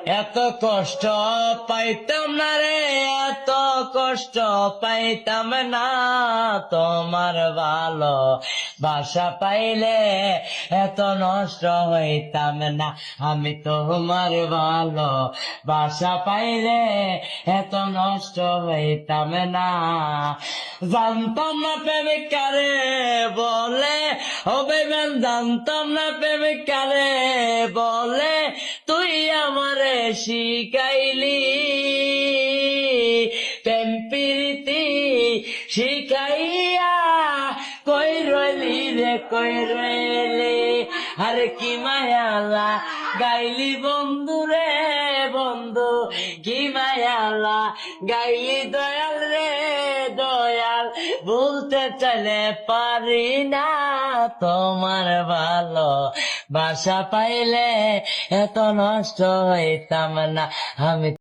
এত কষ্ট পাইতাম না রে, এত কষ্ট পাইতাম না, তোমার ভালো বাসা পাইলে এত নষ্ট হইতাম না। আমি তোমার ভালো বাসা পাইলে এত নষ্ট হইতাম না। জানতাম না প্রেমিক কারে বলে, ও বেবেন জানতাম না প্রেমিক কারে বলে, তুই আমারে শিখাইলি প্রেম প্রীতি শিখাইয়া, কই রইলি রে কই রইলি, আরে কি মায়ালা গাইলি বন্ধু রে বন্ধু, কি মায়ালা গাইলি দয়াল রে দয়াল, বলতে চাইলে পারি না, তোমার ভালো বাসা পাইলে এত নষ্ট হইতাম না। আমি